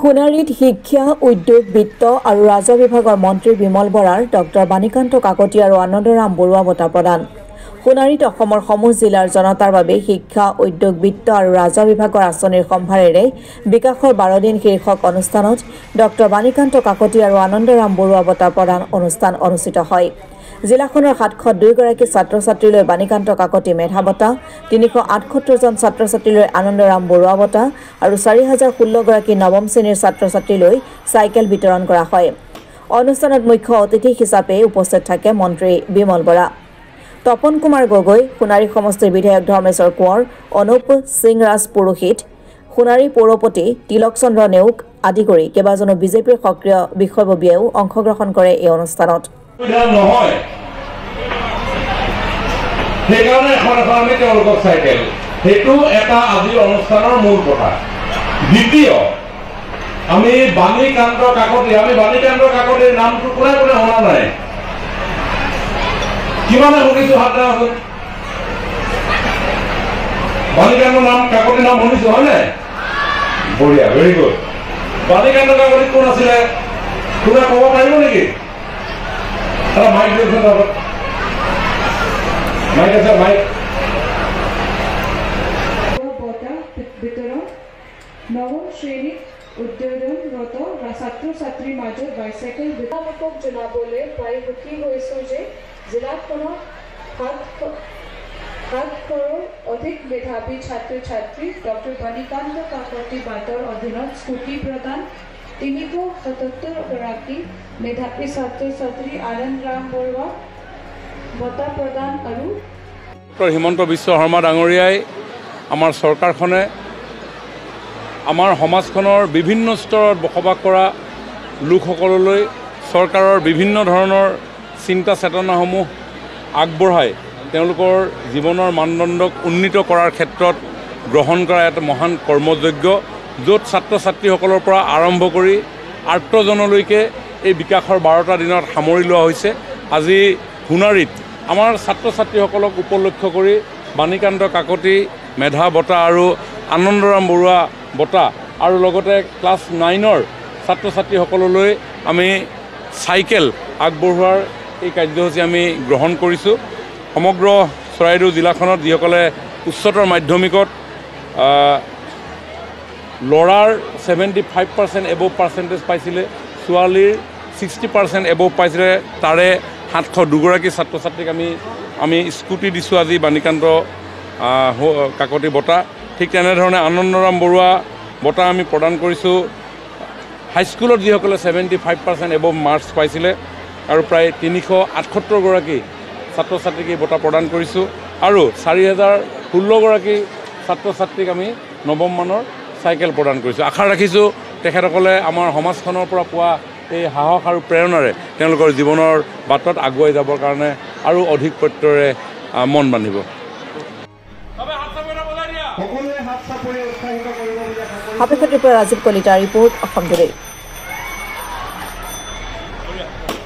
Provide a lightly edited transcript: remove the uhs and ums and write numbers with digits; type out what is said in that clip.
সোণাৰীত শিক্ষা উদ্যোগ বিত্ত আৰু ৰাজহ বিভাগৰ মন্ত্ৰী বিমল বৰাৰ ডক্টৰ বাণীকান্ত কাকতি আৰু আনন্দৰাম বৰুৱা বঁটা প্ৰদান। সোণাৰীত অসমৰ সমূহ জিলাৰ জনতাৰ বাবে শিক্ষা উদ্যোগ বিত্ত আৰু ৰাজহ বিভাগৰ আঁচনিৰ সম্ভাৰেৰে বিকাশৰ 12 দিন শীৰ্ষক অনুষ্ঠানত ডক্টৰ বাণীকান্ত কাকতি আৰু আনন্দৰাম বৰুৱা বঁটা প্ৰদান অনুষ্ঠান অনুষ্ঠিত হয়। জিলাখনৰ 702 গৰাকী ছাত্ৰ ছাত্ৰীলৈ বাণীকান্ত কাকতি মেধা বঁটা, 378 জন ছাত্ৰ ছাত্ৰীলৈ আনন্দৰাম বৰুৱা বঁটা আৰু 4016 গৰাকী নৱম শ্ৰেণীৰ ছাত্ৰ ছাত্ৰীলৈ চাইকেল বিতৰণ কৰা হয়। অনুষ্ঠানত মুখ্য অতিথি হিচাপে উপস্থিত থাকে মন্ত্ৰী বিমল বৰা, তপন কুমাৰ গগৈ, সোণাৰী সমষ্টিৰ বিধায়ক ধৰ্মেশ্বৰ কোঁৱৰ, অনুপ সিং ৰাজ পুৰোহিত, সোণাৰী পৌৰপতি তিলক চন্দ্ৰ নেওগ আদি কৰি কেইবাজনো বিজেপিৰ সক্ৰিয় বিষয়ববীয়েও অংশগ্ৰহণ কৰে এই অনুষ্ঠানত। সেইকাৰণে এখন আমি তেওঁলোকক চাইকেল, সেইটো এটা আজিৰ অনুষ্ঠানৰ মূল কথা। দ্বিতীয়, আমি বাণীকান্ত কাকতিৰ নামটো কোনে কোনে শুনা নাই? কিমানে শুনিছো হাত আছে? বাণীকান্ত কাকতিৰ নাম শুনিছো হয় নাই? বঢ়িয়া, ভেৰি গুড। বাণীকান্ত কাকতি কোন আছিলে? কোনে ক'ব পাৰিব নেকি? এটা মাইক দিয়কচোন। মাইক আছে, মাইক। নৱম শ্ৰেণীত উদ্যোগৰত ছাত্ৰ ছাত্ৰীৰ মাজত বাইচাইকেল বিতৰণক জনাবলৈ প্ৰায় সুখী হৈছোঁ যে জিলাখনত 700 অধিক মেধাৱী ছাত্ৰ ছাত্ৰী ডক্টৰ বাণীকান্ত কাকতি বাটৰ অধীনত স্কুটি প্ৰদান, 377 গৰাকী মেধাৱী ছাত্ৰ ছাত্ৰী আনন্দৰাম বৰুৱা বঁটা প্ৰদান আৰু ডক্টৰ হিমন্ত বিশ্ব শৰ্মা ডাঙৰীয়াই আমাৰ চৰকাৰখনে আমাৰ সমাজখনৰ বিভিন্ন স্তৰত বসবাস কৰা লোকসকললৈ চৰকাৰৰ বিভিন্ন ধৰণৰ চিন্তা চেতনাসমূহ আগবঢ়াই তেওঁলোকৰ জীৱনৰ মানদণ্ডক উন্নীত কৰাৰ ক্ষেত্ৰত গ্ৰহণ কৰা এটা মহান কৰ্মযজ্ঞ, য'ত ছাত্ৰ ছাত্ৰীসকলৰ পৰা আৰম্ভ কৰি আৰ্তজনলৈকে এই বিকাশৰ 12টা দিনত সামৰি লোৱা হৈছে। আজি সোণাৰীত আমাৰ ছাত্ৰ ছাত্ৰীসকলক উপলক্ষ্য কৰি বাণীকান্ত কাকতি মেধা বঁটা আৰু আনন্দৰাম বৰুৱা বঁটা আৰু লগতে ক্লাছ 9ৰ ছাত্ৰ ছাত্ৰীসকললৈ আমি চাইকেল আগবঢ়োৱাৰ এই কাৰ্যসূচী আমি গ্ৰহণ কৰিছোঁ। সমগ্ৰ চৰাইদেউ জিলাখনত যিসকলে উচ্চতৰ মাধ্যমিকত ল'ৰাৰ 75% এবভ পাৰ্চেণ্টেজ পাইছিলে, ছোৱালীৰ 60% এবভ পাইছিলে, তাৰে 702 গৰাকী ছাত্ৰ ছাত্ৰীক আমি স্কুটি দিছোঁ আজি বাণীকান্ত কাকতি বঁটা। ঠিক তেনেধৰণে আনন্দৰাম বৰুৱা বঁটা আমি প্ৰদান কৰিছোঁ হাইস্কুলত যিসকলে 75% এবভ মাৰ্কছ পাইছিলে আৰু প্ৰায় 378 গৰাকী ছাত্ৰ ছাত্ৰীক এই বঁটা প্ৰদান কৰিছোঁ আৰু 4016 গৰাকী ছাত্ৰ ছাত্ৰীক আমি নৱম মানৰ চাইকেল প্ৰদান কৰিছোঁ। আশা ৰাখিছোঁ তেখেতসকলে আমাৰ সমাজখনৰ পৰা পোৱা এই সাহস আৰু প্ৰেৰণাৰে তেওঁলোকৰ জীৱনৰ বাটত আগুৱাই যাবৰ কাৰণে আৰু অধিক প্ৰত্যয়েৰে মন বান্ধিব। হাবিখতিৰ পৰা ৰাজীৱ কলিতা ৰিপৰ্ট, অসম টুডে।